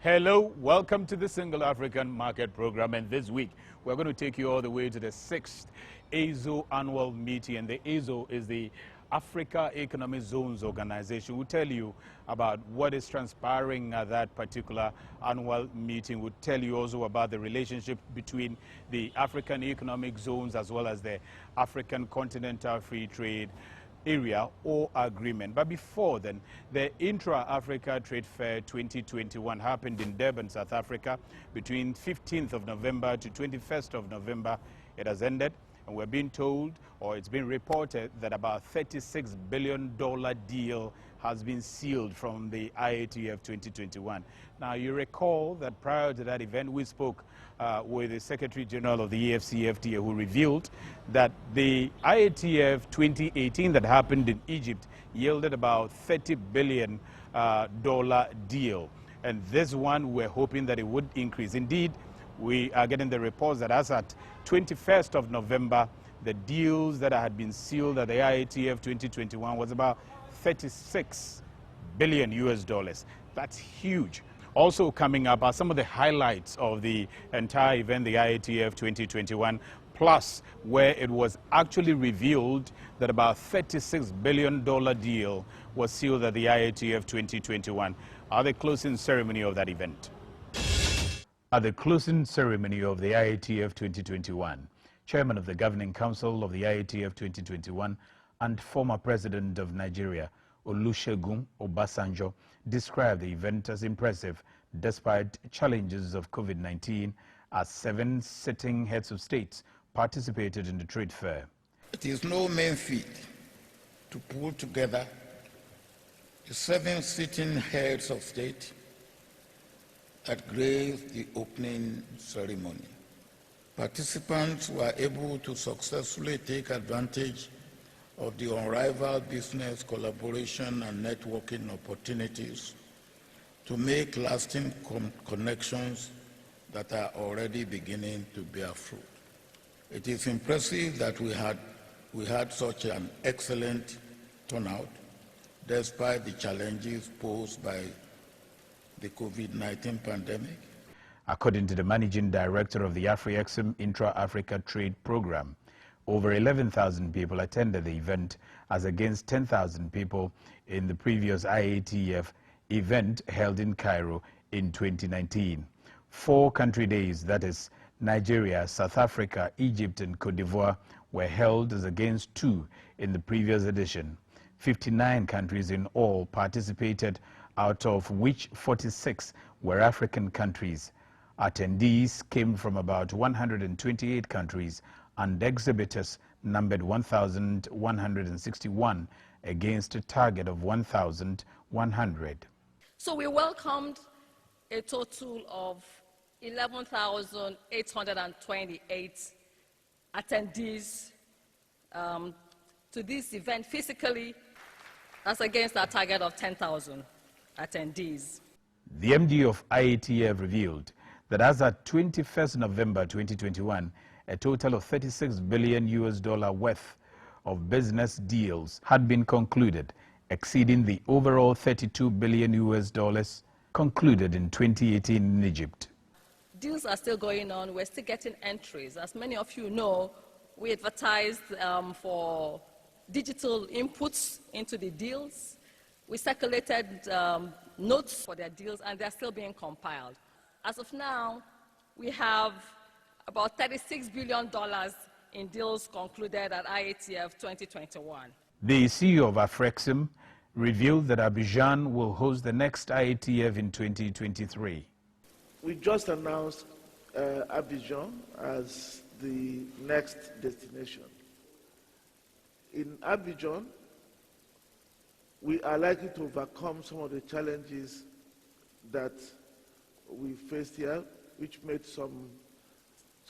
Hello, welcome to the Single African Market Program, and this week we're going to take you all the way to the 6th AEZO annual meeting, and the AEZO is the Africa Economic Zones Organization. We'll tell you about what is transpiring at that particular annual meeting. We'll tell you also about the relationship between the African Economic Zones as well as the African Continental Free Trade Area or agreement. But before then, the Intra-Africa Trade Fair 2021 happened in Durban, South Africa between 15th of November to 21st of November. It has ended, and we're being told, or it's been reported, that about $36 billion deal has been sealed from the IATF 2021. Now, you recall that prior to that event, we spoke with the Secretary General of the AfCFTA, who revealed that the IATF 2018 that happened in Egypt yielded about $30 billion deal. And this one, we're hoping that it would increase. Indeed, we are getting the reports that as at 21st of November, the deals that had been sealed at the IATF 2021 was about $36 billion US. That's huge. Also coming up are some of the highlights of the entire event, the IATF 2021, plus where it was actually revealed that about $36 billion deal was sealed at the IATF 2021. At the closing ceremony of that event. At the closing ceremony of the IATF 2021, Chairman of the Governing Council of the IATF 2021 and former President of Nigeria, Olusegun Obasanjo, described the event as impressive despite challenges of COVID-19, as 7 sitting heads of states participated in the trade fair. It is no mean feat to pull together the 7 sitting heads of state that graced the opening ceremony. Participants were able to successfully take advantage of the unrivaled business collaboration and networking opportunities to make lasting connections that are already beginning to bear fruit. It is impressive that we had such an excellent turnout despite the challenges posed by the COVID-19 pandemic. According to the Managing Director of the AfCFTA Intra-Africa Trade Program, over 11,000 people attended the event, as against 10,000 people in the previous IATF event held in Cairo in 2019. 4 country days, that is Nigeria, South Africa, Egypt and Cote d'Ivoire, were held as against 2 in the previous edition. 59 countries in all participated, out of which 46 were African countries. Attendees came from about 128 countries, and exhibitors numbered 1,161 against a target of 1,100. So we welcomed a total of 11,828 attendees to this event physically. That's against our target of 10,000 attendees. The MD of IATF revealed that as at 21st November 2021, a total of $36 billion worth of business deals had been concluded, exceeding the overall $32 billion concluded in 2018 in Egypt. Deals are still going on. We're still getting entries. As many of you know, we advertised for digital inputs into the deals. We circulated notes for their deals, and they're still being compiled. As of now, we have about $36 billion in deals concluded at IATF 2021. The CEO of AfCFTA revealed that Abidjan will host the next IATF in 2023. We just announced Abidjan as the next destination. In Abidjan, we are likely to overcome some of the challenges that we faced here, which made some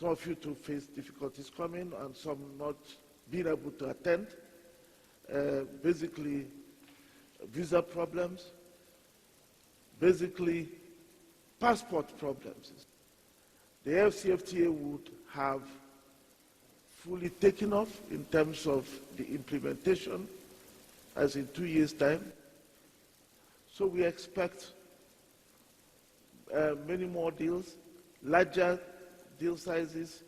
of you to face difficulties coming and some not being able to attend. Basically, visa problems, basically passport problems. The AfCFTA would have fully taken off in terms of the implementation, as in 2 years' time. So we expect many more deals, larger deal sizes,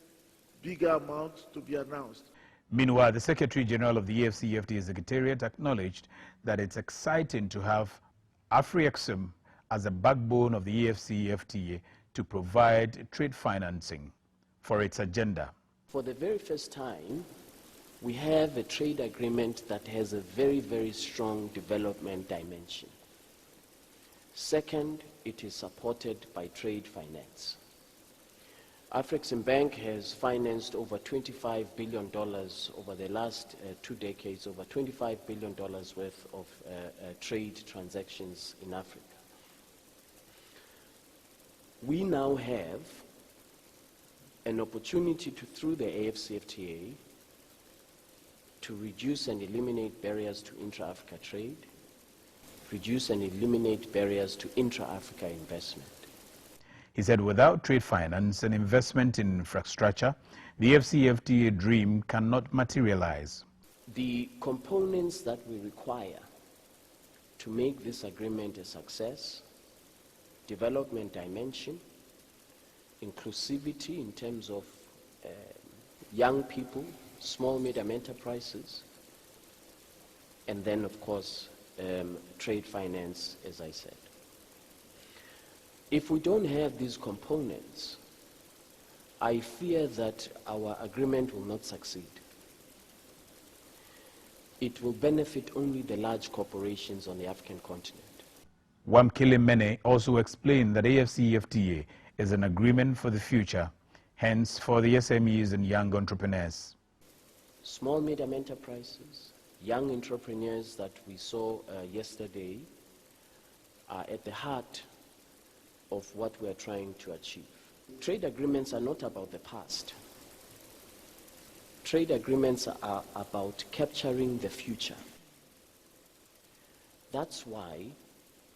bigger amounts to be announced. Meanwhile, the Secretary General of the AfCFTA Secretariat acknowledged that it's exciting to have AfCFTA as a backbone of the AfCFTA to provide trade financing for its agenda. For the very first time, we have a trade agreement that has a very, very strong development dimension. Second, it is supported by trade finance. AfCFTA has financed over $25 billion over the last 2 decades, over $25 billion worth of trade transactions in Africa. We now have an opportunity to, through the AfCFTA, to reduce and eliminate barriers to intra-Africa trade, reduce and eliminate barriers to intra-Africa investment. He said without trade finance and investment in infrastructure, the AfCFTA dream cannot materialize. The components that we require to make this agreement a success: development dimension, inclusivity in terms of young people, small, medium enterprises, and then, of course, trade finance, as I said. If we don't have these components, I fear that our agreement will not succeed. It will benefit only the large corporations on the African continent. Wamkele Mene also explained that AfCFTA is an agreement for the future, hence for the SMEs and young entrepreneurs. Small, medium enterprises, young entrepreneurs that we saw yesterday are at the heart of what we are trying to achieve. Trade agreements are not about the past. Trade agreements are about capturing the future. That's why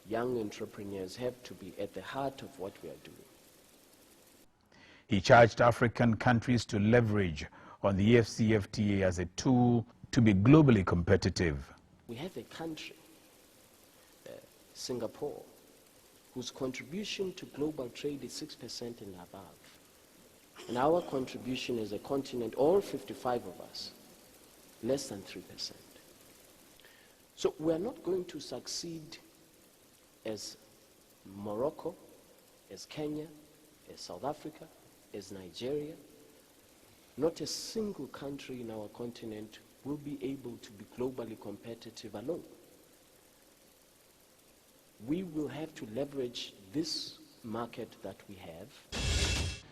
young entrepreneurs have to be at the heart of what we are doing. He charged African countries to leverage on the AfCFTA as a tool to be globally competitive. We have a country, Singapore, whose contribution to global trade is 6% and above. And our contribution as a continent, all 55 of us, less than 3%. So we are not going to succeed as Morocco, as Kenya, as South Africa, as Nigeria. Not a single country in our continent will be able to be globally competitive alone. We will have to leverage this market that we have.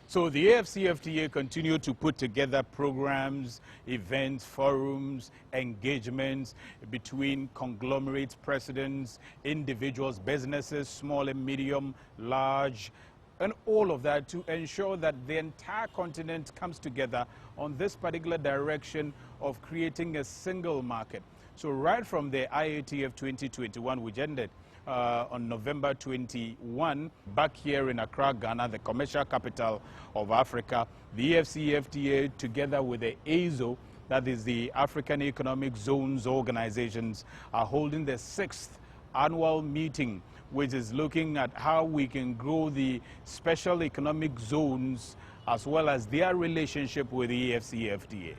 So the AfCFTA continued to put together programs, events, forums, engagements between conglomerates, presidents, individuals, businesses, small and medium, large, and all of that to ensure that the entire continent comes together on this particular direction of creating a single market. So right from the IATF 2021, which ended on November 21, back here in Accra, Ghana, the commercial capital of Africa, the AfCFTA, together with the AEZO, that is the African Economic Zones organizations, are holding the 6th annual meeting, which is looking at how we can grow the special economic zones as well as their relationship with the AfCFTA.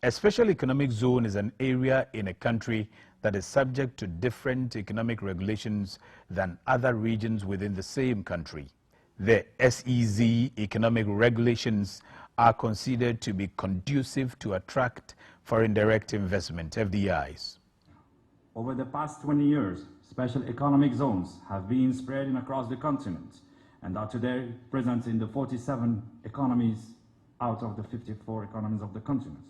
A special economic zone is an area in a country that is subject to different economic regulations than other regions within the same country. The SEZ economic regulations are considered to be conducive to attract foreign direct investment, FDIs. Over the past 20 years, special economic zones have been spreading across the continent and are today present in the 47 economies out of the 54 economies of the continent.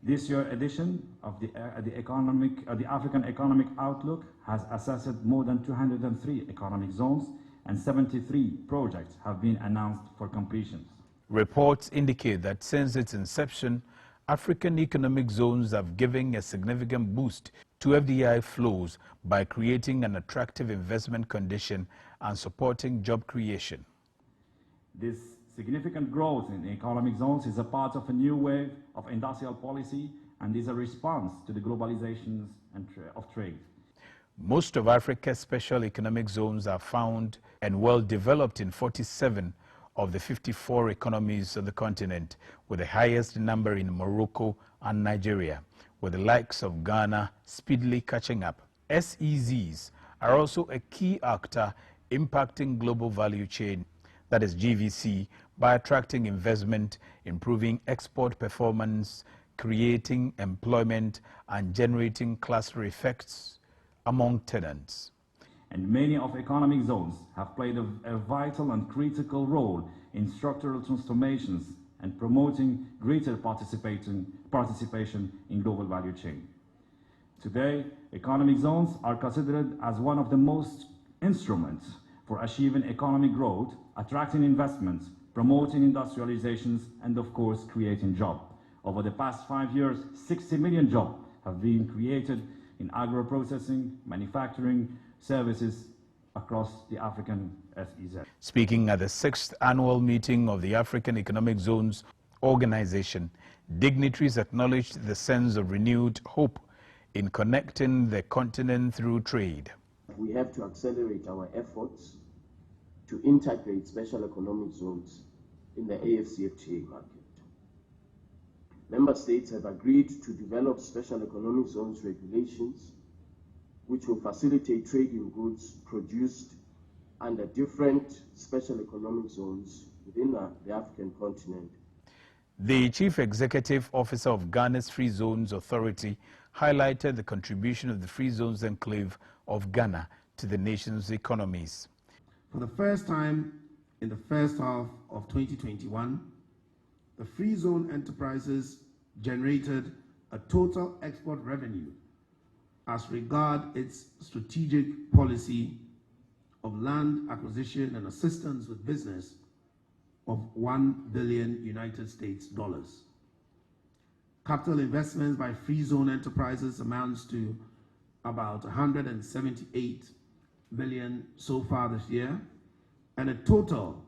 This year's edition of the African Economic Outlook has assessed more than 203 economic zones, and 73 projects have been announced for completion. Reports indicate that since its inception, African economic zones have given a significant boost to FDI flows by creating an attractive investment condition and supporting job creation. This significant growth in economic zones is a part of a new wave of industrial policy and is a response to the globalization of trade. Most of Africa's special economic zones are found and well developed in 47 of the 54 economies of the continent, with the highest number in Morocco and Nigeria, with the likes of Ghana speedily catching up. SEZs are also a key actor impacting global value chain, that is GVC, by attracting investment, improving export performance, creating employment, and generating cluster effects among tenants. And many of economic zones have played a vital and critical role in structural transformations and promoting greater participation in global value chain. Today, economic zones are considered as one of the most instruments for achieving economic growth, attracting investments, promoting industrializations, and of course, creating jobs. Over the past 5 years, 60 million jobs have been created in agro-processing, manufacturing, services across the African SEZ. Speaking at the 6th annual meeting of the African Economic Zones Organization, dignitaries acknowledged the sense of renewed hope in connecting the continent through trade. We have to accelerate our efforts to integrate special economic zones in the AfCFTA market. Member states have agreed to develop special economic zones regulations which will facilitate trade in goods produced under different special economic zones within the African continent. The Chief Executive Officer of Ghana's Free Zones Authority highlighted the contribution of the Free Zones Enclave of Ghana to the nation's economies. For the first time in the first half of 2021, the Free Zone enterprises generated a total export revenue as regard its strategic policy of land acquisition and assistance with business of $1 billion United States dollars. Capital investments by Free Zone enterprises amounts to about 178 million so far this year, and a total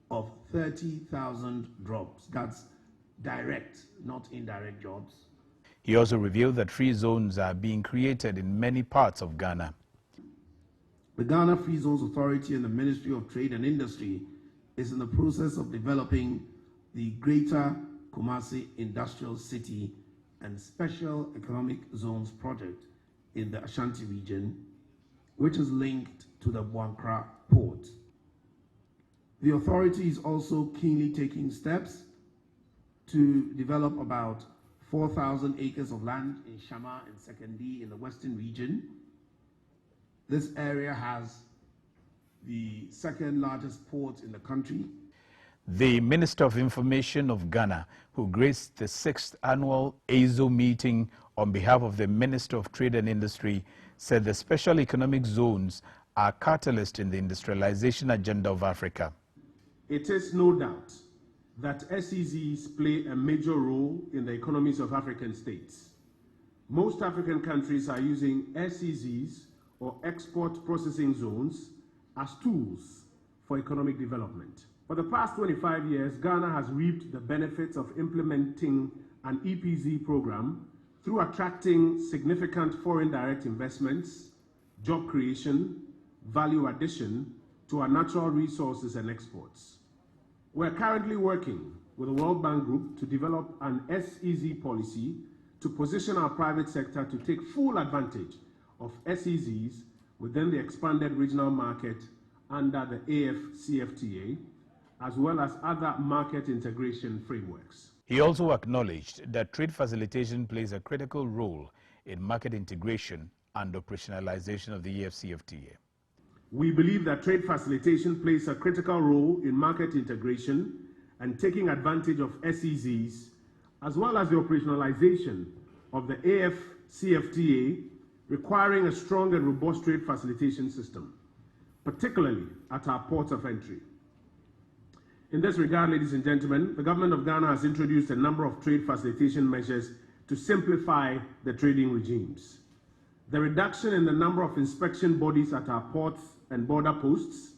of 30,000 jobs. That's direct, not indirect jobs. He also revealed that free zones are being created in many parts of Ghana. The Ghana Free Zones Authority and the Ministry of Trade and Industry is in the process of developing the Greater Kumasi Industrial City and Special Economic Zones project in the Ashanti region, which is linked to the Buankra port. The authority is also keenly taking steps to develop about 4,000 acres of land in Shama and Sekondi in the western region. This area has the second largest port in the country. The Minister of Information of Ghana, who graced the 6th annual AEZO meeting on behalf of the Minister of Trade and Industry, said the special economic zones are catalyst in the industrialization agenda of Africa. It is no doubt that SEZs play a major role in the economies of African states. Most African countries are using SEZs, or export processing zones, as tools for economic development. For the past 25 years, Ghana has reaped the benefits of implementing an EPZ program through attracting significant foreign direct investments, job creation, value addition to our natural resources and exports. We're currently working with the World Bank Group to develop an SEZ policy to position our private sector to take full advantage of SEZs within the expanded regional market under the AfCFTA, as well as other market integration frameworks. He also acknowledged that trade facilitation plays a critical role in market integration and operationalization of the AfCFTA. We believe that trade facilitation plays a critical role in market integration and taking advantage of SEZs, as well as the operationalization of the AfCFTA, requiring a strong and robust trade facilitation system, particularly at our ports of entry. In this regard, ladies and gentlemen, the government of Ghana has introduced a number of trade facilitation measures to simplify the trading regimes. The reduction in the number of inspection bodies at our ports and border posts,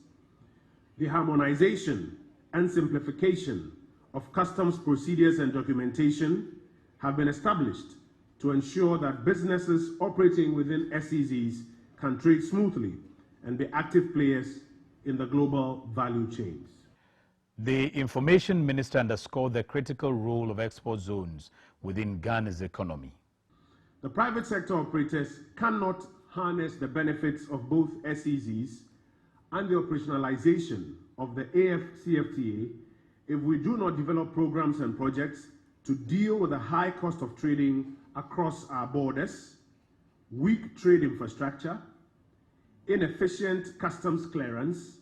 the harmonization and simplification of customs procedures and documentation have been established to ensure that businesses operating within SEZs can trade smoothly and be active players in the global value chains. The information minister underscored the critical role of export zones within Ghana's economy. The private sector operators cannot harness the benefits of both SEZs and the operationalization of the AfCFTA if we do not develop programs and projects to deal with the high cost of trading across our borders, weak trade infrastructure, inefficient customs clearance,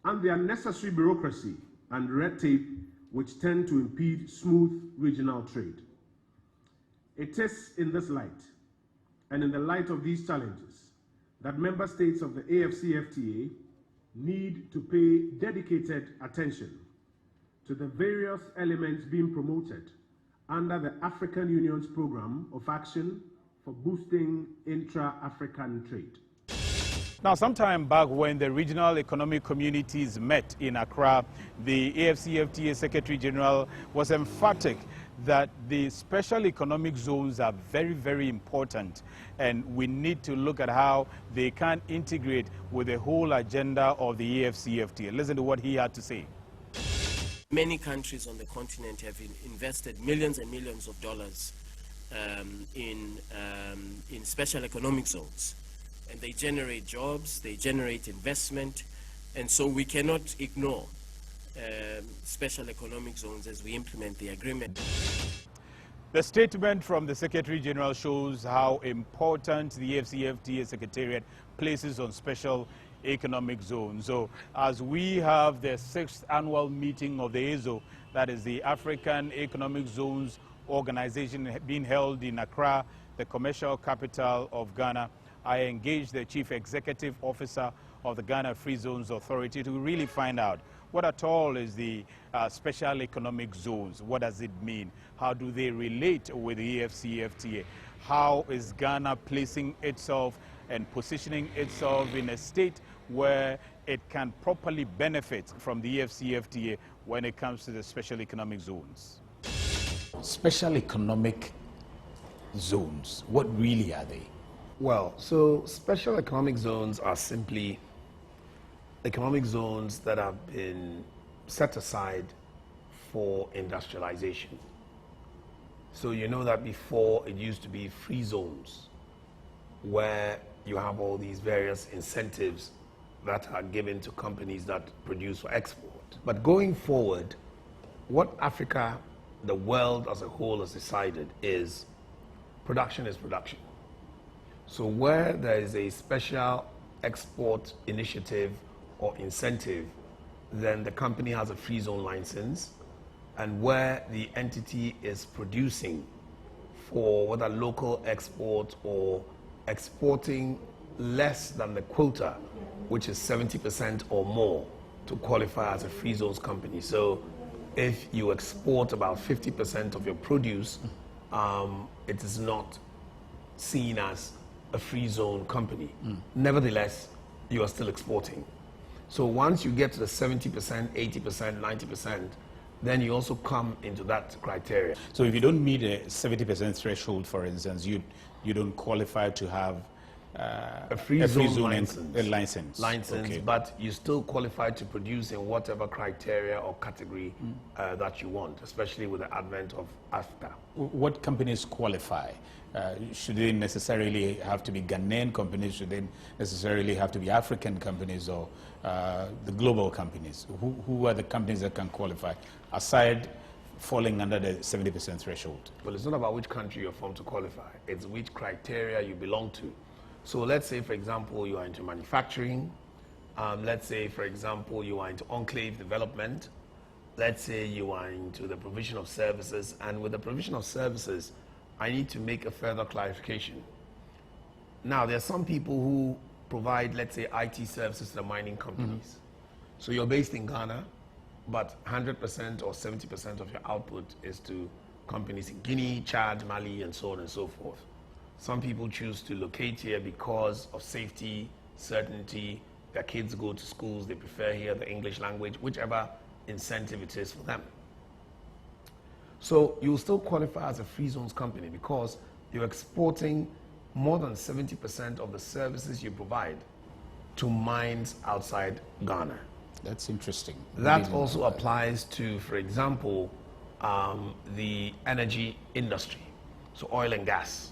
and the unnecessary bureaucracy and red tape which tend to impede smooth regional trade. It is in this light, and in the light of these challenges, that member states of the AfCFTA need to pay dedicated attention to the various elements being promoted under the African Union's Programme of Action for Boosting Intra-African Trade. Now, sometime back when the regional economic communities met in Accra, the AfCFTA Secretary General was emphatic that the special economic zones are very, very important, and we need to look at how they can integrate with the whole agenda of the AfCFTA. Listen to what he had to say. Many countries on the continent have invested millions and millions of dollars in special economic zones. And they generate jobs, they generate investment, and so we cannot ignore special economic zones as we implement the agreement. The statement from the Secretary General shows how important the AfCFTA Secretariat places on special economic zones. So as we have the 6th annual meeting of the AEZO, that is the African Economic Zones Organization, being held in Accra, the commercial capital of Ghana, I engaged the Chief Executive Officer of the Ghana Free Zones Authority to really find out what at all is the special economic zones. What does it mean? How do they relate with the AfCFTA? How is Ghana placing itself and positioning itself in a state where it can properly benefit from the AfCFTA when it comes to the special economic zones? Special economic zones, what really are they? Well, so special economic zones are simply economic zones that have been set aside for industrialization. So you know that before it used to be free zones where you have all these various incentives that are given to companies that produce for export. But going forward, what Africa, the world as a whole, has decided is production is production. So where there is a special export initiative or incentive, then the company has a free zone license, and where the entity is producing for whether local export or exporting less than the quota, which is 70% or more, to qualify as a free zones company. So if you export about 50% of your produce, it is not seen as a free zone company. Nevertheless, you are still exporting. So once you get to the 70%, 80%, 90%, then you also come into that criteria. So if you don't meet a 70% threshold, for instance, you don't qualify to have a free zone license. Okay. But you still qualify to produce in whatever criteria or category that you want, especially with the advent of AfCFTA. What companies qualify? Should they necessarily have to be Ghanaian companies? Should they necessarily have to be African companies, or the global companies? Who are the companies that can qualify, aside falling under the 70% threshold? Well, it's not about which country you're from to qualify. It's which criteria you belong to. So let's say, for example, you are into manufacturing. Let's say, for example, you are into enclave development. Let's say you are into the provision of services. And with the provision of services, I need to make a further clarification. Now, there are some people who provide, let's say, IT services to the mining companies. So you're based in Ghana, but 100% or 70% of your output is to companies in Guinea, Chad, Mali, and so on and so forth. Some people choose to locate here because of safety, certainty. Their kids go to schools, they prefer here the English language, whichever incentive it is for them. So you will still qualify as a free zones company because you're exporting more than 70% of the services you provide to mines outside Ghana. That's interesting. That also applies to, for example, the energy industry, so oil and gas,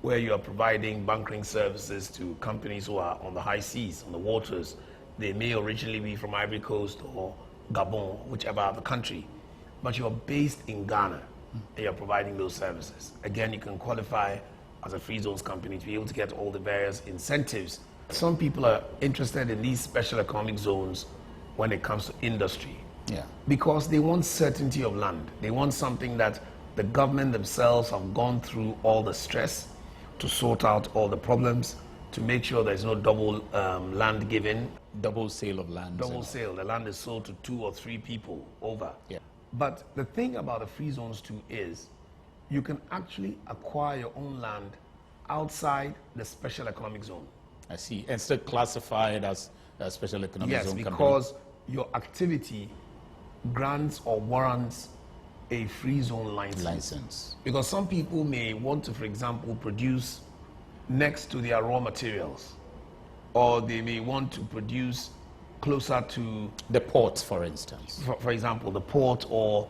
where you are providing bunkering services to companies who are on the high seas, on the waters. They may originally be from Ivory Coast or Gabon, whichever other country, but you're based in Ghana and you're providing those services. Again, you can qualify as a free zones company to be able to get all the various incentives. Some people are interested in these special economic zones when it comes to industry. Yeah. Because they want certainty of land. They want something that the government themselves have gone through all the stress to sort out all the problems, to make sure there's no double land given. Double sale of land. Double sale. The land is sold to 2 or 3 people over. Yeah. But the thing about the free zones too is you can actually acquire your own land outside the special economic zone. I see. And still classified as a special economic zone. Yes, because your activity grants or warrants a free zone license. Because some people may want to, for example, produce next to their raw materials, or they may want to produce closer to the port, for instance. For example, the port, or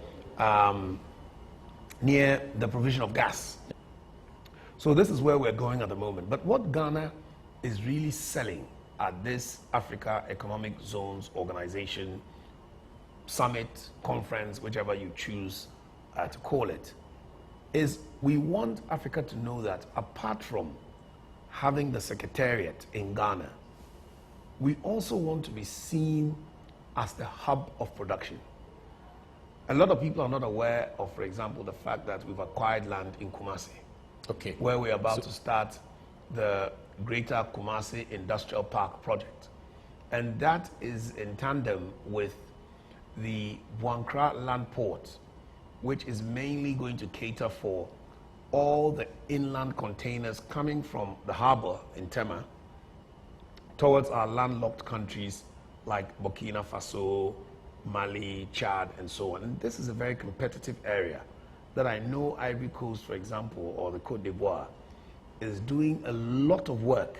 near the provision of gas. So this is where we're going at the moment. But what Ghana is really selling at this Africa Economic Zones Organization summit, conference, whichever you choose to call it, is we want Africa to know that apart from having the secretariat in Ghana, we also want to be seen as the hub of production. A lot of people are not aware of, for example, the fact that we've acquired land in Kumasi, where we're about to start the Greater Kumasi Industrial Park project. And that is in tandem with the Buankra land port, which is mainly going to cater for all the inland containers coming from the harbor in Tema towards our landlocked countries like Burkina Faso, Mali, Chad, and so on. And this is a very competitive area that I know Ivory Coast, for example, or the Côte d'Ivoire, is doing a lot of work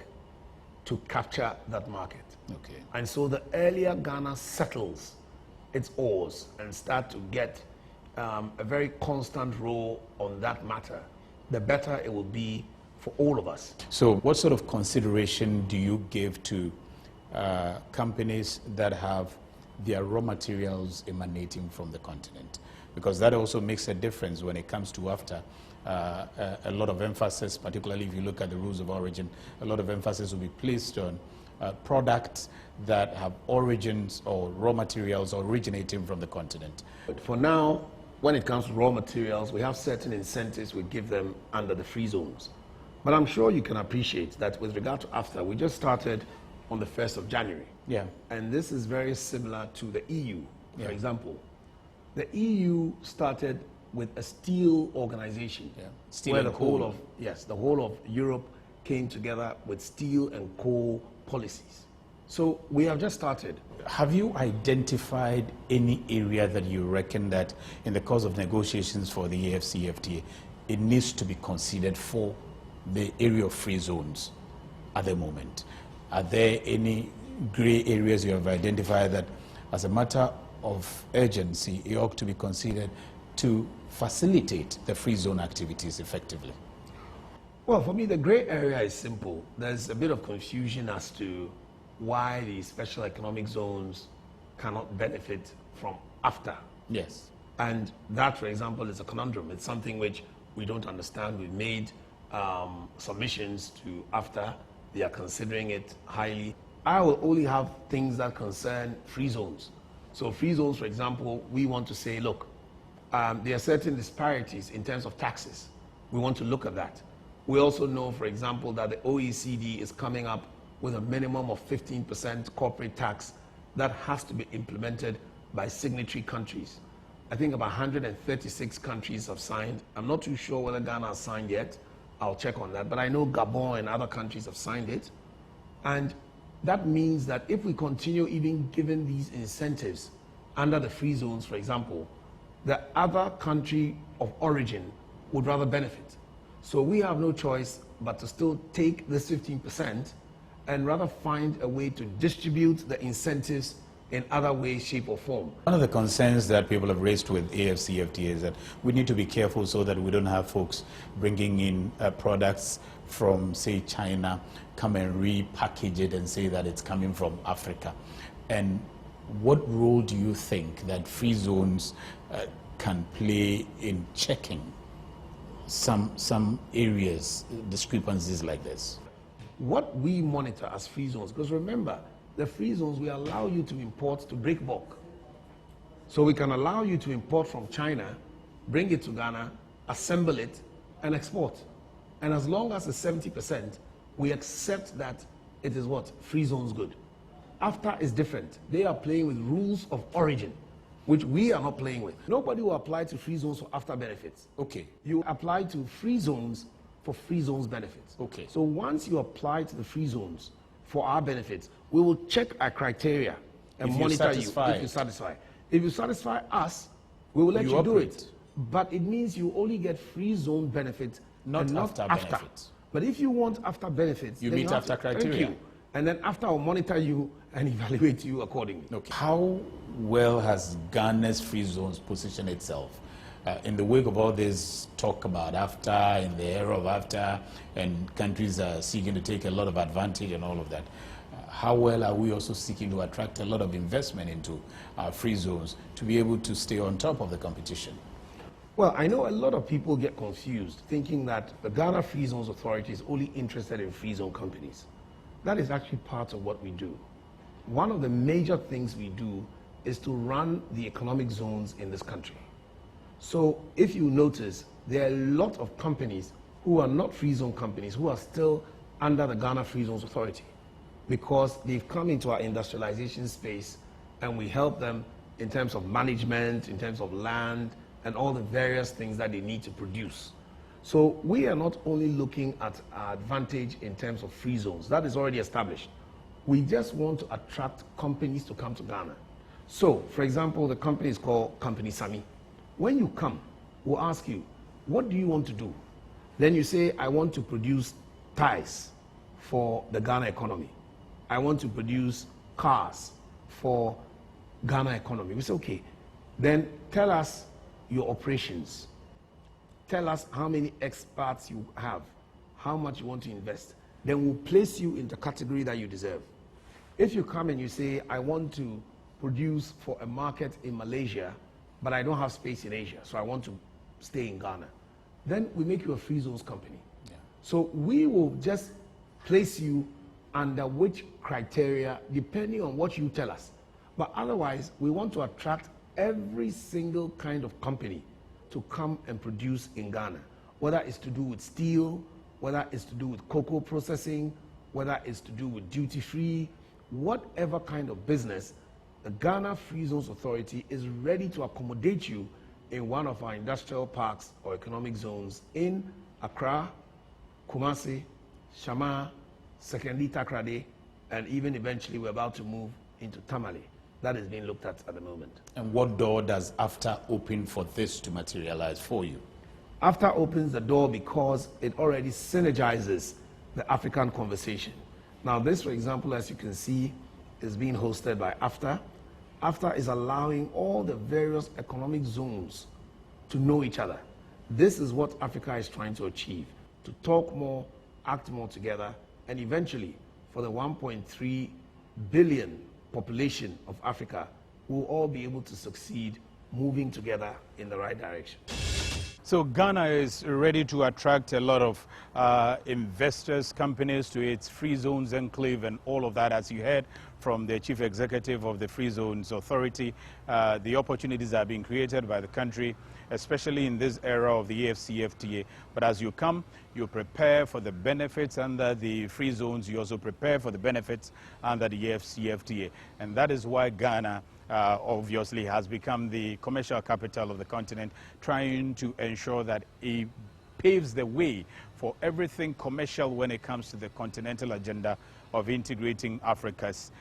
to capture that market. Okay. And so the earlier Ghana settles its oars and start to get a very constant role on that matter, the better it will be for all of us. So what sort of consideration do you give to companies that have their raw materials emanating from the continent? Because that also makes a difference when it comes to AfCFTA. A lot of emphasis, particularly if you look at the rules of origin, a lot of emphasis will be placed on products that have origins or raw materials originating from the continent. But for now, when it comes to raw materials, we have certain incentives we give them under the free zones. But I'm sure you can appreciate that with regard to AfCFTA, we just started on the 1st of January. Yeah. And this is very similar to the EU, for example. The EU started with a steel organization, steel where and the coal. whole of Europe came together with steel and coal policies. So we have just started. Have you identified any area that you reckon that in the course of negotiations for the AfCFTA, it needs to be considered for the area of free zones at the moment? Are there any gray areas you have identified that as a matter of urgency, it ought to be considered to facilitate the free zone activities effectively? Well, for me, the gray area is simple. There's a bit of confusion as to why the special economic zones cannot benefit from AfCFTA. Yes. And that, for example, is a conundrum. It's something which we don't understand. We've made submissions to AfCFTA. They are considering it highly. I will only have things that concern free zones. So free zones, for example, we want to say, look, there are certain disparities in terms of taxes. We want to look at that. We also know, for example, that the OECD is coming up with a minimum of 15% corporate tax that has to be implemented by signatory countries. I think about 136 countries have signed. I'm not too sure whether Ghana has signed yet. I'll check on that. But I know Gabon and other countries have signed it. And that means that if we continue even giving these incentives under the free zones, for example, the other country of origin would rather benefit. So we have no choice but to still take this 15% and rather find a way to distribute the incentives in other ways, shape, or form. One of the concerns that people have raised with AfCFTA is that we need to be careful so that we don't have folks bringing in products from, say, China, come and repackage it and say that it's coming from Africa. And what role do you think that free zones can play in checking some areas, discrepancies like this? What we monitor as free zones, because remember, the free zones, we allow you to import to break bulk. So we can allow you to import from China, bring it to Ghana, assemble it, and export. And as long as it's 70%, we accept that it is what? Free zones good. AfTA is different. They are playing with rules of origin, which we are not playing with. Nobody will apply to free zones for AfTA benefits. Okay. You apply to free zones for free zones benefits. Okay. So once you apply to the free zones for our benefits, we will check our criteria and monitor you if you satisfy. If you satisfy us, we will let you do it. But it means you only get free zone benefits, not AfTA benefits. But if you want AfTA benefits, you meet AfTA criteria. Thank you. And then AfTA will monitor you and evaluate you accordingly. Okay. How well has Ghana's free zones positioned itself in the wake of all this talk about AfTA, in the era of AfTA, and countries are seeking to take a lot of advantage and all of that? How well are we also seeking to attract a lot of investment into our free zones to be able to stay on top of the competition? Well, I know a lot of people get confused thinking that the Ghana Free Zones Authority is only interested in free zone companies. That is actually part of what we do. One of the major things we do is to run the economic zones in this country. So if you notice, there are a lot of companies who are not free zone companies who are still under the Ghana Free Zones Authority because they've come into our industrialization space and we help them in terms of management, in terms of land, and all the various things that they need to produce. So we are not only looking at our advantage in terms of free zones. That is already established. We just want to attract companies to come to Ghana. So, for example, the company is called Company Sami. When you come, we'll ask you, what do you want to do? Then you say, I want to produce ties for the Ghana economy. I want to produce cars for Ghana economy. We say, okay, then tell us your operations. Tell us how many experts you have, how much you want to invest. Then we'll place you in the category that you deserve. If you come and you say, I want to produce for a market in Malaysia, but I don't have space in Asia, so I want to stay in Ghana, then we make you a free zones company. Yeah. So we will just place you under which criteria, depending on what you tell us. But otherwise, we want to attract every single kind of company to come and produce in Ghana, whether it's to do with steel, whether it's to do with cocoa processing, whether it's to do with duty-free, whatever kind of business, the Ghana Free Zones Authority is ready to accommodate you in one of our industrial parks or economic zones in Accra, Kumasi, Shama, Sekondi Takoradi, and even eventually we're about to move into Tamale. That is being looked at the moment. And what door does AfTA open for this to materialize for you? AfTA opens the door because it already synergizes the African conversation. Now this, for example, as you can see, is being hosted by AfTA. AfTA is allowing all the various economic zones to know each other. This is what Africa is trying to achieve, to talk more, act more together, and eventually, for the 1.3 billion population of Africa, we'll all be able to succeed moving together in the right direction. So Ghana is ready to attract a lot of investors, companies to its Free Zones Enclave and all of that, as you heard from the Chief Executive of the Free Zones Authority. The opportunities are being created by the country, especially in this era of the AfCFTA. But as you come, you prepare for the benefits under the Free Zones. You also prepare for the benefits under the AfCFTA. And that is why Ghana obviously has become the commercial capital of the continent, trying to ensure that it paves the way for everything commercial when it comes to the continental agenda of integrating Africa's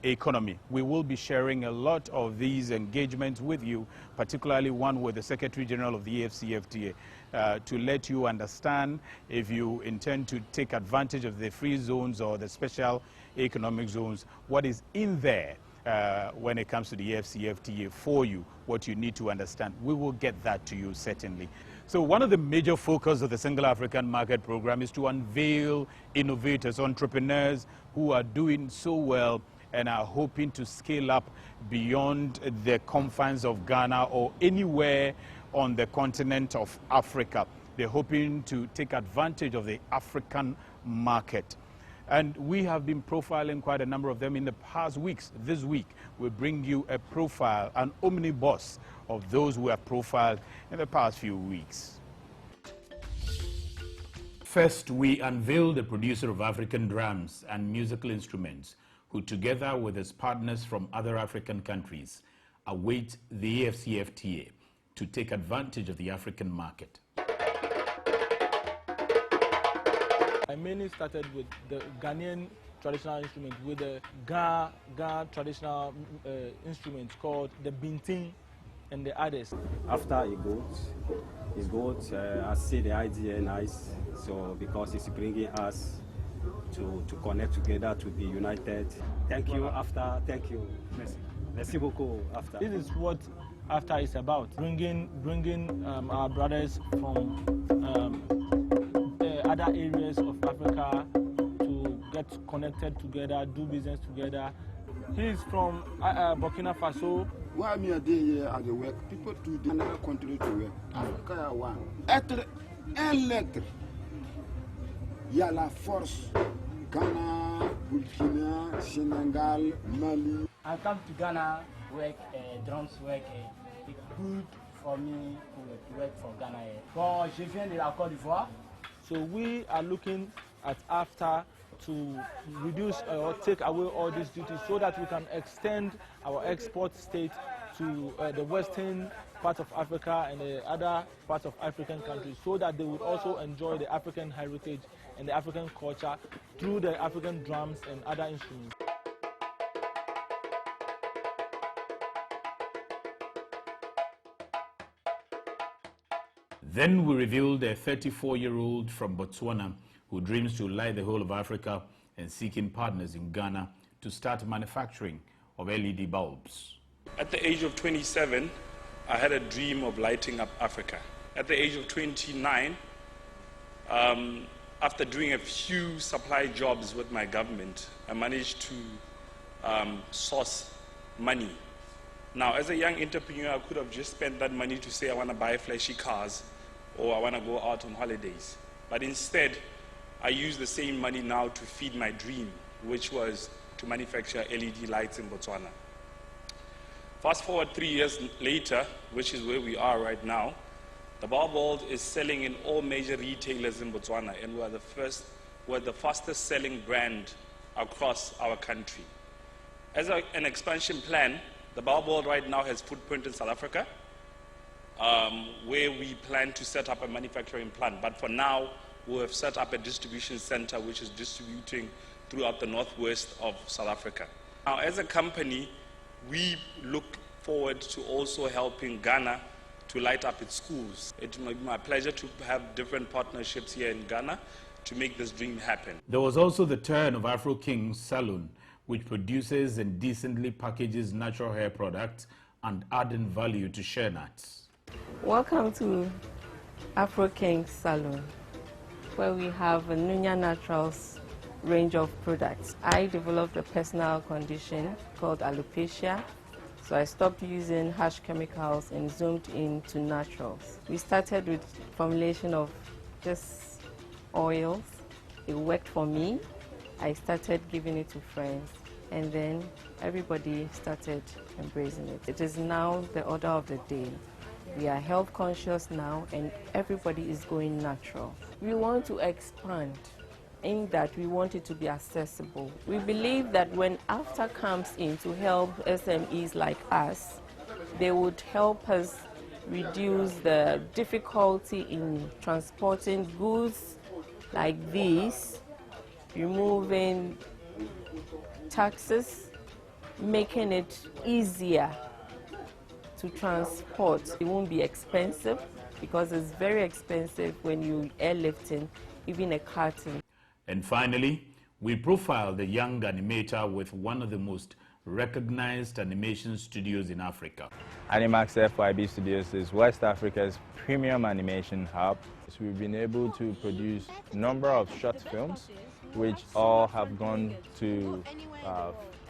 economy. We will be sharing a lot of these engagements with you, particularly one with the Secretary General of the AfCFTA, to let you understand if you intend to take advantage of the free zones or the special economic zones, what is in there when it comes to the AfCFTA for you, what you need to understand. We will get that to you certainly. So one of the major focus of the Single African Market Program is to unveil innovators, entrepreneurs who are doing so well and are hoping to scale up beyond the confines of Ghana or anywhere on the continent of Africa. They're hoping to take advantage of the African market. And we have been profiling quite a number of them in the past weeks. This week, we bring you a profile, an omnibus of those who have profiled in the past few weeks. First, we unveiled the producer of African drums and musical instruments, who together with his partners from other African countries, await the AfCFTA to take advantage of the African market. I mainly started with the Ghanaian traditional instrument, with the Ga traditional instruments called the Bintin and the others. After it goes, I see the idea nice, so because it's bringing us to connect together, to be united. Thank you, AfTA. Thank you. Merci beaucoup, AfTA. This is what AfTA is about, bringing our brothers from other areas of Africa to get connected together, do business together. He's from Burkina Faso. While me a day here at the work, people to the another country to work. Africa one. Être un lettre. Il y a la force. Ghana, Burkina, Senegal, Mali. I come to Ghana, work drums work. It's good for me to work for Ghana. Bon, je viens de la Côte d'Ivoire. So we are looking at AfTA to reduce or take away all these duties so that we can extend our export state to the western part of Africa and the other parts of African countries, so that they would also enjoy the African heritage and the African culture through the African drums and other instruments. Then we revealed a 34-year-old from Botswana who dreams to light the whole of Africa and seeking partners in Ghana to start manufacturing of LED bulbs. At the age of 27, I had a dream of lighting up Africa. At the age of 29, after doing a few supply jobs with my government, I managed to source money. Now, as a young entrepreneur, I could have just spent that money to say I want to buy flashy cars or I want to go out on holidays. But instead, I used the same money now to feed my dream, which was to manufacture LED lights in Botswana. Fast forward 3 years later, which is where we are right now, the bulb is selling in all major retailers in Botswana, and we're the fastest selling brand across our country. As an expansion plan, the bulb right now has footprint in South Africa, where we plan to set up a manufacturing plant. But for now, we have set up a distribution center which is distributing throughout the northwest of South Africa. Now, as a company, we look forward to also helping Ghana to light up its schools. It's my pleasure to have different partnerships here in Ghana to make this dream happen. There was also the turn of Afro King's Salon, which produces and decently packages natural hair products and adding value to shea nuts. Welcome to Afro King's Salon, where we have a Nunya Naturals range of products. I developed a personal condition called alopecia, so I stopped using harsh chemicals and zoomed into naturals. We started with formulation of just oils. It worked for me. I started giving it to friends, and then everybody started embracing it. It is now the order of the day. We are health conscious now, and everybody is going natural. We want to expand in that we want it to be accessible. We believe that when AfTA comes in to help SMEs like us, they would help us reduce the difficulty in transporting goods like these, removing taxes making it easier to transport. It won't be expensive because it's very expensive when you airlifting even a carton. And finally, we profile the young animator with one of the most recognized animation studios in Africa. AfCFTA Studios is West Africa's premium animation hub. So we've been able to produce a number of short films which all have gone to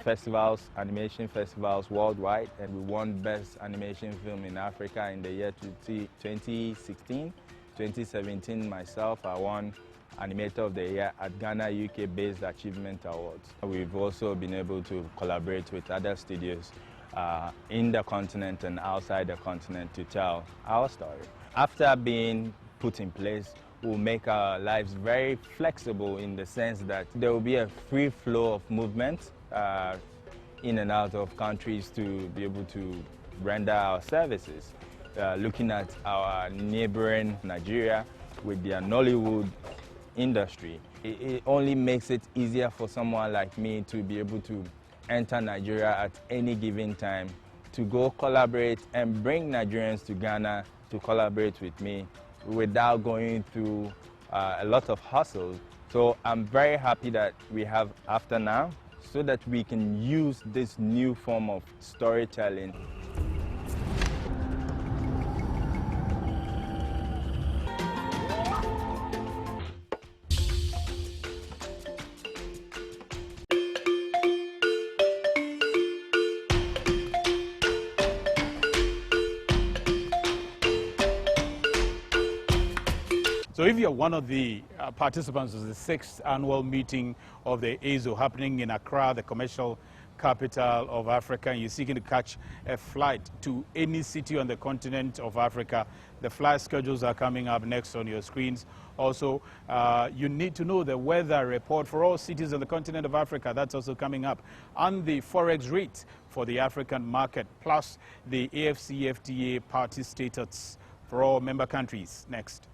festivals, animation festivals worldwide, and we won Best Animation Film in Africa in the year 2016. 2017, myself, I won Animator of the Year at Ghana UK Based Achievement Awards. We've also been able to collaborate with other studios in the continent and outside the continent to tell our story. After being put in place, we'll make our lives very flexible in the sense that there will be a free flow of movement in and out of countries to be able to render our services. Looking at our neighboring Nigeria with their Nollywood industry, it only makes it easier for someone like me to be able to enter Nigeria at any given time, to go collaborate and bring Nigerians to Ghana to collaborate with me without going through a lot of hustle. So I'm very happy that we have AfCFTA now so that we can use this new form of storytelling. So if you're one of the participants of the 6th annual meeting of the AEZO happening in Accra, the commercial capital of Africa, and you're seeking to catch a flight to any city on the continent of Africa, the flight schedules are coming up next on your screens. Also, you need to know the weather report for all cities on the continent of Africa. That's also coming up. And the forex rate for the African market, plus the AfCFTA party status for all member countries. Next.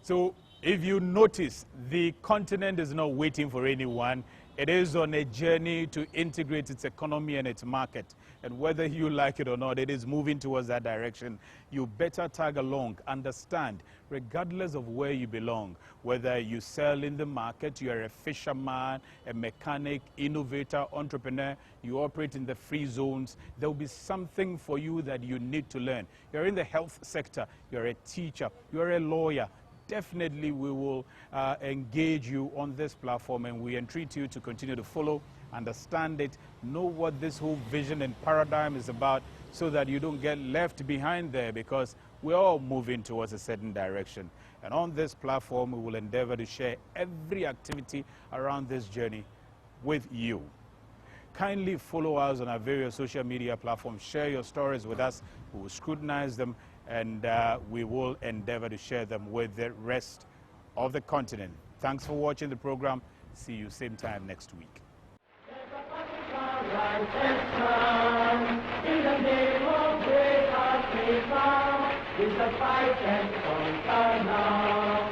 So if you notice, the continent is not waiting for anyone. It is on a journey to integrate its economy and its market. And whether you like it or not, it is moving towards that direction. You better tag along, understand, regardless of where you belong, whether you sell in the market, you are a fisherman, a mechanic, innovator, entrepreneur, you operate in the free zones, there will be something for you that you need to learn. You're in the health sector, you're a teacher, you're a lawyer, definitely we will engage you on this platform, and we entreat you to continue to follow, understand it, know what this whole vision and paradigm is about, so that you don't get left behind there, because we're all moving towards a certain direction. And on this platform, we will endeavor to share every activity around this journey with you. Kindly follow us on our various social media platforms. Share your stories with us. We will scrutinize them, and we will endeavor to share them with the rest of the continent. Thanks for watching the program. See you same time next week. In the name of great Africa, is the fight and conquer now.